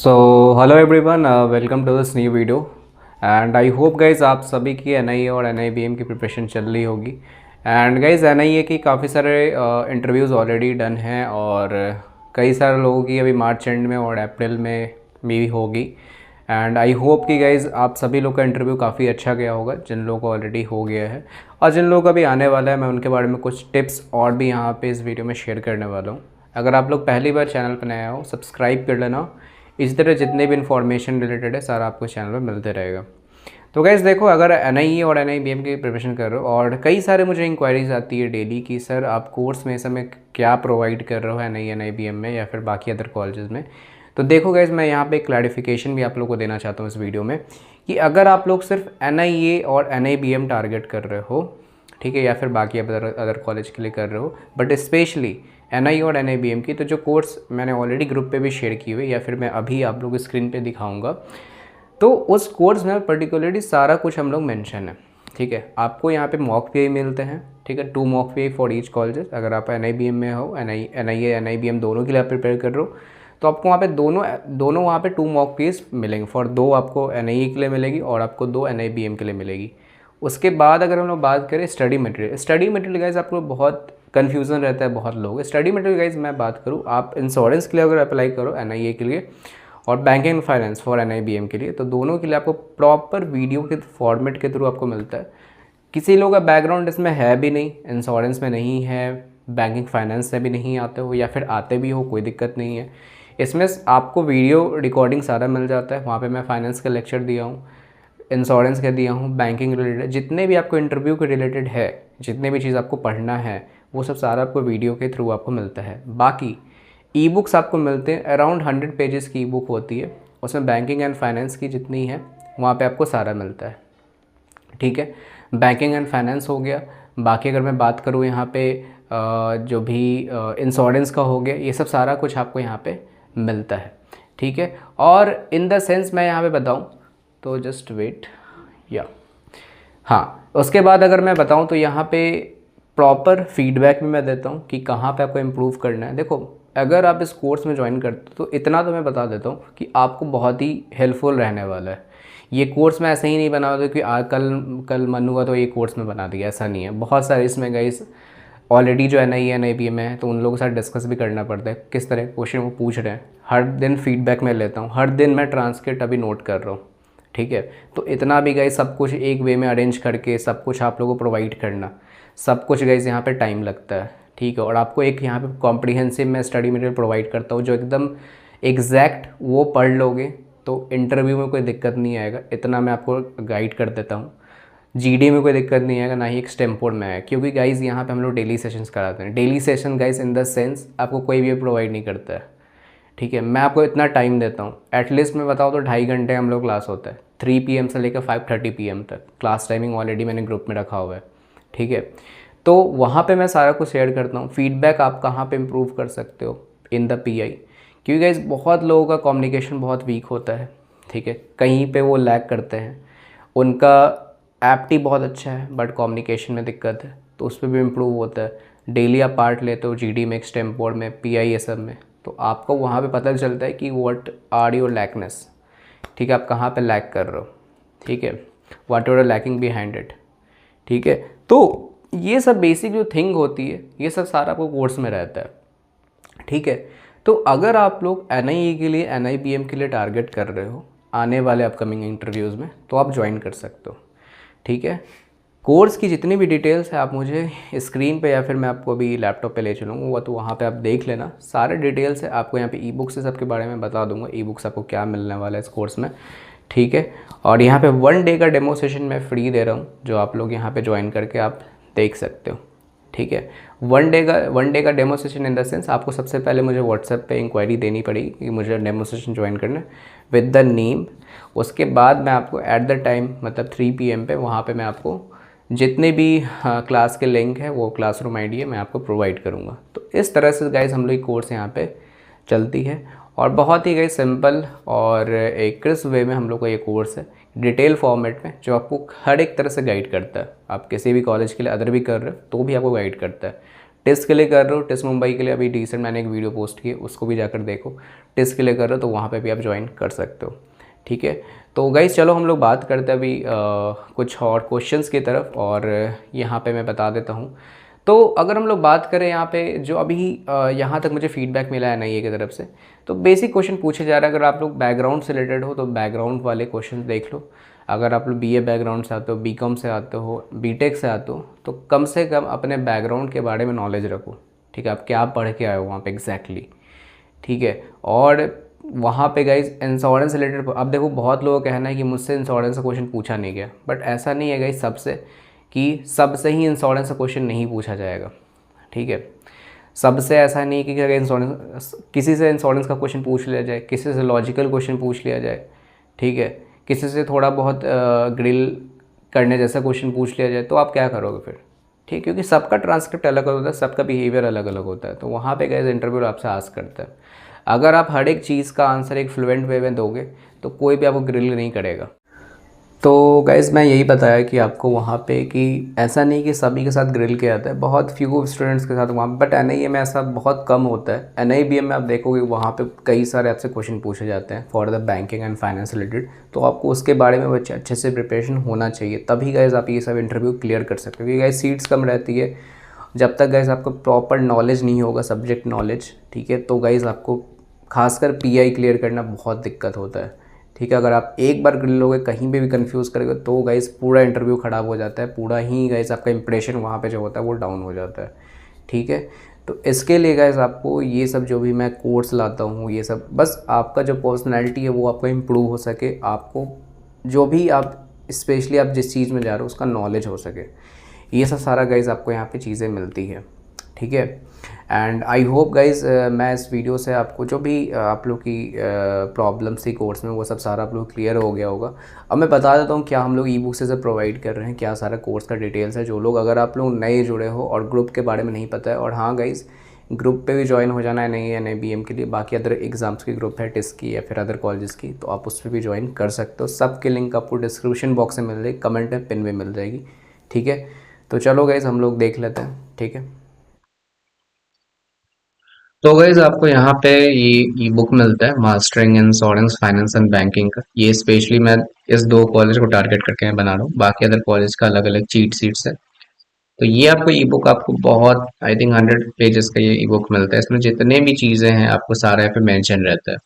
So hello everyone, welcome to this new video and I hope guys आप सभी की NIA और NIBM की प्रिपरेशन चल रही होगी। एंड गाइज एनआईए की काफ़ी सारे इंटरव्यूज़ ऑलरेडी डन हैं और कई सारे लोगों की अभी मार्च एंड में और अप्रैल में भी होगी। एंड आई होप कि गाइज आप सभी लोग का इंटरव्यू काफ़ी अच्छा गया होगा, जिन लोगों को ऑलरेडी हो गया है और जिन लोगों का भी आने वाला है। मैं उनके बारे में कुछ टिप्स और भी यहाँ पे इस वीडियो में शेयर करने वाला हूँ। अगर आप लोग पहली बार चैनल पर नया हो, सब्सक्राइब कर लेना। इसी तरह जितने भी इन्फॉर्मेशन रिलेटेड है सारा आपको चैनल पर मिलते रहेगा। तो गाइज़ देखो, अगर एनआईए और एनआईबीएम की प्रिपरेशन कर रहे हो और कई सारे मुझे इंक्वायरीज आती है डेली कि सर आप कोर्स में इस समय क्या प्रोवाइड कर रहे हो एनआईए एनआईबीएम में या फिर बाकी अदर कॉलेजेस में। तो देखो गाइज़, मैं यहाँ पे क्लैरिफिकेशन भी आप लोगों को देना चाहता हूँ इस वीडियो में कि अगर आप लोग सिर्फ एनआईए और एनआईबीएम टारगेट कर रहे हो, ठीक है, या फिर बाकी अदर कॉलेज के लिए कर रहे हो, बट स्पेशली एनआईए और एनआईबीएम की, तो जो कोर्स मैंने ऑलरेडी ग्रुप पे भी शेयर किए हुए या फिर मैं अभी आप लोग स्क्रीन पे दिखाऊंगा, तो उस कोर्स में पर्टिकुलरली सारा कुछ हम लोग मेंशन है। ठीक है, आपको यहाँ पे मॉक पीआई मिलते हैं, ठीक है, 2 mock pi for each colleges. अगर आप एनआईबीएम में हो, एनआईए एनआईबीएम दोनों के लिए आप प्रिपेयर कर रहे हो, तो आपको वहाँ पे दोनों वहाँ पे 2 मॉक पीस मिलेंगे। फॉर 2 आपको एनआईए के लिए मिलेगी और आपको 2 एनआईबीएम के लिए मिलेगी। उसके बाद अगर हम लोग बात करें स्टडी मटेरियल गाइज, आपको बहुत कन्फ्यूज़न रहता है बहुत लोग। स्टडी मटेरियल गाइज मैं बात करूँ, आप इंश्योरेंस के लिए अगर अप्लाई करो एनआईए के लिए और banking and finance for NIBM के लिए, तो दोनों के लिए आपको प्रॉपर वीडियो के फॉर्मेट के थ्रू आपको मिलता है। किसी लोग का बैकग्राउंड इसमें है भी नहीं, इंश्योरेंस में नहीं है, बैंकिंग फाइनेंस से भी नहीं आते हो या फिर आते भी हो, कोई दिक्कत नहीं है। इसमें आपको वीडियो रिकॉर्डिंग सारा मिल जाता है। वहाँ पे मैं फाइनेंस का लेक्चर दिया हूँ, इंश्योरेंस का दिया हूँ, बैंकिंग रिलेटेड जितने भी आपको इंटरव्यू के रिलेटेड है, जितने भी चीज़ आपको पढ़ना है, वो सब सारा आपको वीडियो के थ्रू आपको मिलता है। बाकी ई बुक्स आपको मिलते हैं, अराउंड 100 पेजेस की ई बुक होती है, उसमें बैंकिंग एंड फाइनेंस की जितनी है वहाँ पे आपको सारा मिलता है। ठीक है, बैंकिंग एंड फाइनेंस हो गया। बाकी अगर मैं बात करूँ यहाँ पे जो भी इंश्योरेंस का हो गया, ये सब सारा कुछ आपको यहाँ पे मिलता है। ठीक है, और इन द सेंस मैं यहाँ पे बताऊँ तो जस्ट वेट या हाँ, उसके बाद अगर मैं बताऊँ तो यहाँ पे प्रॉपर फीडबैक भी मैं देता हूँ कि कहाँ पे आपको इम्प्रूव करना है। देखो, अगर आप इस कोर्स में ज्वाइन करते हो तो इतना तो मैं बता देता हूँ कि आपको बहुत ही हेल्पफुल रहने वाला है। ये कोर्स मैं ऐसे ही नहीं बना कि आज कल मन हुआ तो ये कोर्स में बना दिया, ऐसा नहीं है। बहुत सारे इसमें गाइस ऑलरेडी जो एनआईए एनआईबीएम है, तो उन लोगों के साथ डिस्कस भी करना पड़ता है किस तरह क्वेश्चन वो पूछ रहे हैं। हर दिन फीडबैक मैं लेता हूँ, हर दिन मैं ट्रांसक्रिप्ट अभी नोट कर रहा हूँ। ठीक है, तो इतना भी गाइस सब कुछ एक वे में अरेंज करके सब कुछ आप लोगों को प्रोवाइड करना, सब कुछ गाइस यहाँ पे टाइम लगता है। ठीक है, और आपको एक यहाँ पे कॉम्प्रिहेंसिव मैं स्टडी मटेरियल प्रोवाइड करता हूँ जो एकदम एग्जैक्ट वो पढ़ लोगे तो इंटरव्यू में कोई दिक्कत नहीं आएगा। इतना मैं आपको गाइड कर देता हूँ। जीडी में कोई दिक्कत नहीं आएगा, ना ही एक स्टेम्पोर्ड में आएगा, क्योंकि गाइज़ यहाँ पे हम लोग डेली सेशंस कराते हैं। Daily session guys in the sense आपको कोई भी प्रोवाइड नहीं करता है। ठीक है, मैं आपको इतना टाइम देता हूँ, एटलीस्ट मैं बताऊँ तो 2.5 घंटे हम लोग क्लास होता है, 3 PM से लेकर 5:30 PM तक क्लास टाइमिंग ऑलरेडी मैंने ग्रुप में रखा हुआ है। ठीक है, तो वहाँ पे मैं सारा कुछ शेयर करता हूँ। फीडबैक आप कहाँ पे इम्प्रूव कर सकते हो इन द पीआई, क्योंकि गाइस बहुत लोगों का कम्युनिकेशन बहुत वीक होता है। ठीक है, कहीं पे वो लैग करते हैं, उनका एप्टी बहुत अच्छा है बट कम्युनिकेशन में दिक्कत है, तो उस पर भी इम्प्रूव होता है। डेली आप पार्ट लेते हो जीडी में, स्टेम्पोर्ड में, पीआई, ये सब में, तो आपको वहाँ पे पता चलता है कि व्हाट आर योर लैकनेस। ठीक है, आप कहाँ पे लैक कर रहे हो। ठीक है, what are lacking behind it. ठीक है, तो ये सब बेसिक जो थिंग होती है, ये सब सारा आपको कोर्स में रहता है। ठीक है, तो अगर आप लोग एनआईए के लिए, एनआईबीएम के लिए टारगेट कर रहे हो आने वाले अपकमिंग इंटरव्यूज़ में, तो आप ज्वाइन कर सकते हो। ठीक है, कोर्स की जितनी भी डिटेल्स है आप मुझे स्क्रीन पे या फिर मैं आपको अभी लैपटॉप पे ले चलूँगा, तो वहाँ पे आप देख लेना। सारे डिटेल्स है, आपको यहाँ पे ई बुक्स से सबके बारे में बता दूंगा, ई बुक्स आपको क्या मिलने वाला है इस कोर्स में। ठीक है, और यहाँ पे 1 डे का डेमो सेशन मैं फ्री दे रहा हूँ, जो आप लोग यहाँ पे ज्वाइन करके आप देख सकते हो। ठीक है, 1 डे का demo session in the sense आपको सबसे पहले मुझे व्हाट्सएप पे इंक्वायरी देनी पड़ेगी कि मुझे डेमो सेशन ज्वाइन करना है विद द नेम। उसके बाद मैं आपको एट द टाइम, मतलब 3 PM पे, वहाँ पे मैं आपको जितने भी क्लास के लिंक है, वो क्लासरूम आईडी है, मैं आपको प्रोवाइड करूँगा। तो इस तरह से गाइस हम लोग कोर्स यहाँ पे चलती है और बहुत ही गाइस सिंपल और एक क्रिस्प वे में हम लोग का ये कोर्स है, डिटेल फॉर्मेट में, जो आपको हर एक तरह से गाइड करता है। आप किसी भी कॉलेज के लिए अदर भी कर रहे हो तो भी आपको गाइड करता है। टेस्ट के लिए कर रहे हो, टेस्ट मुंबई के लिए अभी रिसेंट मैंने एक वीडियो पोस्ट की, उसको भी जाकर देखो। टेस्ट के लिए कर रहे हो तो वहाँ पे भी आप ज्वाइन कर सकते हो, ठीक है। तो गाइस चलो हम लोग बात करते हैं अभी कुछ और क्वेश्चंस की तरफ, और यहाँ पे मैं बता देता हूँ। तो अगर हम लोग बात करें यहाँ पे जो अभी यहाँ तक मुझे फीडबैक मिला है एनआईए की तरफ से, तो बेसिक क्वेश्चन पूछे जा रहे हैं। अगर आप लोग बैकग्राउंड से रिलेटेड हो तो बैकग्राउंड वाले क्वेश्चन देख लो। अगर आप लोग बीए बैकग्राउंड से आते हो, बीकॉम से आते हो, बीटेक से आते हो, तो कम से कम अपने बैकग्राउंड के बारे में नॉलेज रखो, ठीक है। आप क्या पढ़ के आए हो वहाँ पे एग्जैक्टली, ठीक है। और वहाँ पे गाइज इंश्योरेंस रिलेटेड, अब देखो बहुत लोगों का कहना है कि मुझसे इंश्योरेंस का क्वेश्चन पूछा नहीं गया, बट ऐसा नहीं है गाइज सबसे, कि सबसे ही इंश्योरेंस का क्वेश्चन नहीं पूछा जाएगा, ठीक है। सबसे ऐसा नहीं कि अगर इंश्योरेंस, किसी से इंश्योरेंस का क्वेश्चन पूछ लिया जाए, किसी से लॉजिकल क्वेश्चन पूछ लिया जाए, ठीक है, किसी से थोड़ा बहुत ग्रिल करने जैसा क्वेश्चन पूछ लिया जाए, तो आप क्या करोगे फिर, ठीक। क्योंकि सबका ट्रांसक्रिप्ट अलग अलग होता है, सबका बिहेवियर अलग अलग होता है, तो वहाँ पे गए इंटरव्यू आपसे आस्क करता है। अगर आप हर एक चीज़ का आंसर एक फ्लुएंट वे में दोगे तो कोई भी आपको ग्रिल नहीं करेगा। तो गाइज़ मैं यही बताया कि आपको वहाँ पे कि ऐसा नहीं कि सभी के साथ ग्रिल किया जाता है, बहुत फ्यू स्टूडेंट्स के साथ वहाँ, बट एनआईए में ऐसा बहुत कम होता है। एनआईबीएम में आप देखोगे वहाँ पे कई सारे आपसे क्वेश्चन पूछे जाते हैं for the banking and finance related, तो आपको उसके बारे में बच्चे अच्छे से प्रिपरेशन होना चाहिए, तभी गाइज़ आप ये सब इंटरव्यू क्लियर कर सकते हो। क्योंकि गाइज़ सीट्स कम रहती है, जब तक गाइज़ आपको प्रॉपर नॉलेज नहीं होगा, सब्जेक्ट नॉलेज, ठीक है, तो गाइज़ आपको खासकर पीआई क्लियर करना बहुत दिक्कत होता है, ठीक है। अगर आप एक बार ग्रिल लोगे, कहीं पे भी कंफ्यूज करोगे, तो गाइस पूरा इंटरव्यू ख़राब हो जाता है, पूरा ही गाइस आपका इंप्रेशन वहाँ पे जो होता है वो डाउन हो जाता है, ठीक है। तो इसके लिए गाइस आपको ये सब जो भी मैं कोर्स लाता हूँ, ये सब बस आपका जो पर्सनैलिटी है वो आपका इम्प्रूव हो सके, आपको जो भी आप स्पेशली आप जिस चीज़ में जा रहे हो उसका नॉलेज हो सके, ये सब सारा गाइस आपको यहाँ पे चीज़ें मिलती है, ठीक है। एंड आई होप गाइज़ मैं इस वीडियो से आपको जो भी आप लोग की प्रॉब्लम्स थी कोर्स में वो सब सारा आप लोग क्लियर हो गया होगा। अब मैं बता देता हूँ क्या हम लोग ई बुक से प्रोवाइड कर रहे हैं, क्या सारा कोर्स का डिटेल्स है, जो लोग अगर आप लोग नए जुड़े हो और ग्रुप के बारे में नहीं पता है। और हाँ गाइज़, ग्रुप पे भी ज्वाइन हो जाना है नहीं एनआईबीएम के लिए, बाकी अदर एग्ज़ाम्स की ग्रुप है, टिस्ट की या फिर अदर कॉलेजेस की, तो आप उस पर भी ज्वाइन कर सकते हो। सबके लिंक आपको डिस्क्रिप्शन बॉक्स में मिल जाएगी, कमेंट में पिन में मिल जाएगी, ठीक है। तो चलो गाइज़ हम लोग देख लेते हैं, ठीक है। तो गाइज आपको यहाँ पे ये ई बुक मिलता है, mastering insurance finance and banking का। ये स्पेशली मैं इस दो कॉलेज को टारगेट करके मैं बना रहा हूँ, बाकी अदर कॉलेज का अलग अलग चीट सीट्स है। तो ये आपको ई बुक आपको बहुत, आई थिंक 100 पेजेस का ये ई बुक मिलता है। इसमें जितने भी चीज़ें हैं आपको सारा यहाँ पे मेंशन रहता है,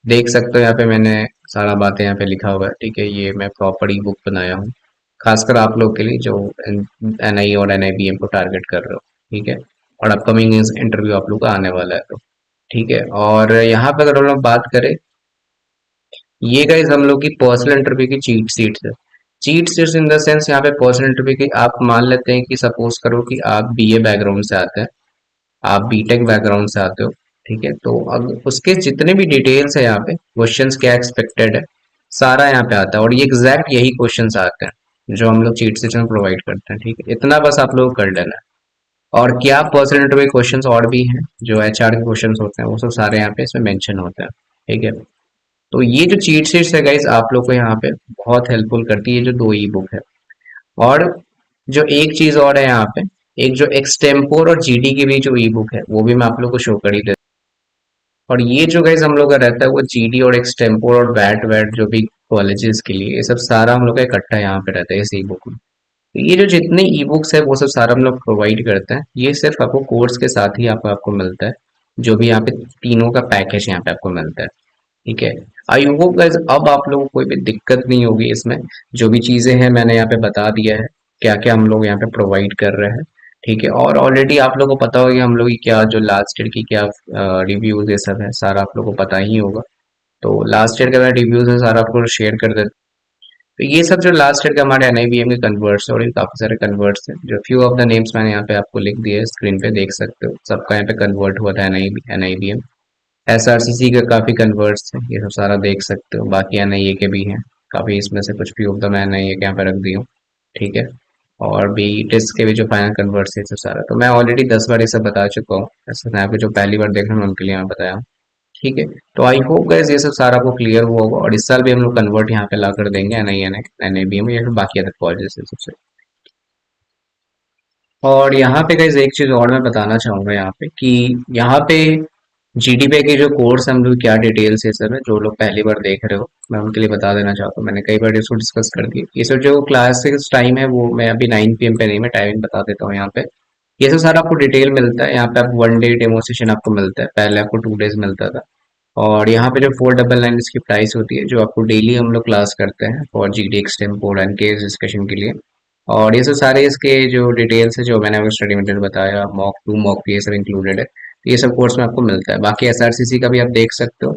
देख सकते हो। यहाँ पे मैंने सारा बातें यहाँ पे लिखा हुआ है, ठीक है। ये मैं प्रॉपर ई बुक बनाया हूँ खासकर आप लोग के लिए जो एनआई और एनआईबीएम को टारगेट कर रहे हो, ठीक है। और अपकमिंग इंटरव्यू आप लोग का आने वाला है, तो ठीक है। और यहाँ पे अगर हम लोग बात करें, ये गाइज हम लोग की पर्सनल इंटरव्यू की चीट सीट्स है। Cheat seats in the sense, यहाँ पे पर्सनल इंटरव्यू की आप मान लेते हैं कि सपोज करो कि आप बीए बैकग्राउंड से आते हैं, आप बीटेक बैकग्राउंड से आते हो, ठीक है। तो अब उसके जितने भी डिटेल्स है यहाँ पे, क्वेश्चंस क्या एक्सपेक्टेड है, सारा यहाँ पे आता है। और ये एग्जैक्ट यही क्वेश्चंस आते हैं जो हम लोग चीट सीट्स में प्रोवाइड करते हैं, ठीक है। इतना बस आप लोग कर लेना है। और क्या पर्सनल इंटरव्यू क्वेश्चंस और भी हैं, जो एचआर के क्वेश्चंस होते हैं, वो सब सारे यहाँ पे इसमें मेंशन होते हैं, ठीक है। तो ये जो चीट शीट्स है गाइस, आप लोग को यहाँ पे बहुत हेल्पफुल करती है, जो दो ई बुक है। और जो एक चीज और है यहाँ पे, एक जो एक्सटेम्पोर और जीडी की भी जो ई बुक है, वो भी मैं आप लोग को शो कर ही देता हूँ। और ये जो गाइस हम लोग का रहता है, वो जीडी और एक्सटेम्पोर और वैट वैट जो भी कॉलेजेस के लिए, ये सब सारा हम लोग का इकट्ठा यहाँ पे रहता है इस ई बुक में। तो ये जो जितने ई बुक्स है वो सब सारा हम लोग प्रोवाइड करते हैं, ये सिर्फ आपको कोर्स के साथ ही आपको मिलता है। जो भी यहाँ पे तीनों का पैकेज यहाँ पे आपको मिलता है, ठीक है। आई होप गाइस अब आप लोगों को कोई भी दिक्कत नहीं होगी इसमें। जो भी चीजें हैं मैंने यहाँ पे बता दिया है, क्या क्या हम लोग यहाँ पे प्रोवाइड कर रहे हैं, ठीक है। और ऑलरेडी आप लोगों को पता होगा कि हम लोग की क्या जो लास्ट ईयर की क्या रिव्यूज ये सब है, सारा आप लोगों को पता ही होगा। तो लास्ट ईयर का रिव्यूज है सारा आपको शेयर कर देते। तो ये सब जो लास्ट ईयर के हमारे एनआईबीएम के कन्वर्ट्स और ये काफी सारे कन्वर्ट्स हैं, जो फ्यू ऑफ द नेम्स मैंने यहाँ पे आपको लिख दिए स्क्रीन पे, देख सकते हो। सबका यहाँ पे कन्वर्ट हुआ था एनआईबीएम। एसआरसीसी के काफी कन्वर्ट्स हैं, ये सब सारा देख सकते हो। बाकी एनआईए के भी हैं काफी, इसमें से कुछ फ्यू ऑफ द मैं एनआईए के यहाँ पे रख दी हूँ, ठीक है। और भी टेस्ट के भी जो फाइनल कन्वर्ट्स है, ये सब सारा तो मैं ऑलरेडी 10 बार ये सब बता चुका हूँ। ऐसे मैं आपको जो पहली बार देख रहे हैं उनके लिए मैं बताया हूँ, ठीक है। तो आई होप गाइस ये सब सारा आपको क्लियर हुआ होगा। और इस साल भी हम लोग कन्वर्ट यहाँ पे ला कर देंगे एनआईए एनआईबी में या फिर बाकी अदर कॉलेजेस से सबसे। और यहाँ पे गाइस एक चीज़ और मैं बताना चाहूँगा यहाँ पे कि यहाँ पे जीडीपी के जो कोर्स हम लोग क्या डिटेल्स है सर, है जो लोग पहली बार देख रहे हो मैं उनके लिए बता देना चाहता हूँ। मैंने कई बार इसको डिस्कस कर दिया। ये सब जो क्लासेस टाइम है वो मैं अभी 9 PM पे नहीं, मैं टाइमिंग बता देता हूँ यहाँ पे। ये सब सारा आपको डिटेल मिलता है यहाँ पे। आप 1 डे डेमो सेशन आपको मिलता है, पहले आपको 2 डेज मिलता था। और यहाँ पे जो 499 इसकी प्राइस होती है, जो आपको डेली हम लोग क्लास करते हैं for G D extempore and case discussion के लिए। और ये सब सारे इसके जो डिटेल्स है जो मैंने आपको स्टडी मटेरियल बताया, मॉक टू मॉक ये सब इंक्लूडेड है, तो ये सब कोर्स में आपको मिलता है। बाकी एसआरसीसी का भी आप देख सकते हो,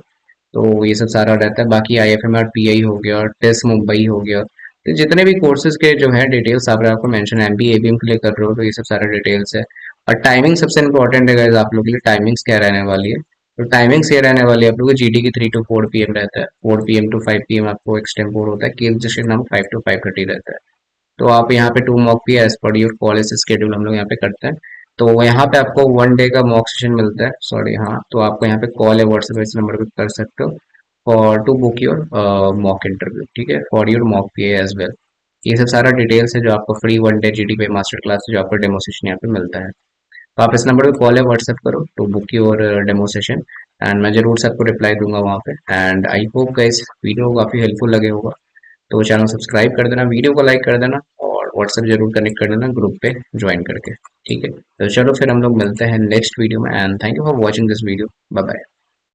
तो ये सब सारा रहता है। बाकी आईएफएमआर पीआई हो गया, टेस्ट मुंबई हो गया, तो जितने भी कोर्सेज के जो है डिटेल्स आप आपको मेंशन एमबीए एबीएम के लिए कर रहे हो तो ये सब सारे डिटेल्स है। और टाइमिंग सबसे इंपॉर्टेंट है गाइस आप लोग के लिए। टाइमिंग्स क्या रहने वाली है, तो टाइमिंग्स ये रहने वाली है आप लोगों को जीडी की 3 to 4 PM रहता है, 4 PM to 5 PM आपको एक्सटेम्पोर होता है, केस डिस्कशन नाम 5 to 5:30 रहता है। तो आप यहाँ पे 2 मॉक भी as per your college schedule हम लोग यहाँ पे करते हैं। तो यहाँ पे आपको 1 डे का मॉक सेशन मिलता है, सॉरी हाँ, तो आपको यहाँ पे कॉल है व्हाट्सएप इस नंबर पे कर सकते हो for to book your mock interview, ठीक है, for your mock P as well. ये सब सारा डिटेल्स है जो आपको फ्री 1 डे जीडी पे मास्टर क्लास जो आपको डेमो सेशन यहाँ पे मिलता है। तो आप इस नंबर पे कॉल है व्हाट्सएप करो to book your demo session, and मैं जरूर सबको रिप्लाई दूंगा वहाँ पे। And I hope guys video काफ़ी हेल्पफुल लगे होगा, तो चैनल सब्सक्राइब कर देना, वीडियो को लाइक कर देना, और व्हाट्सएप जरूर कनेक्ट कर देना ग्रुप पे ज्वाइन करके, ठीक है। तो चलो फिर हम लोग मिलते हैं नेक्स्ट वीडियो में, and thank you for watching this video. Bye bye.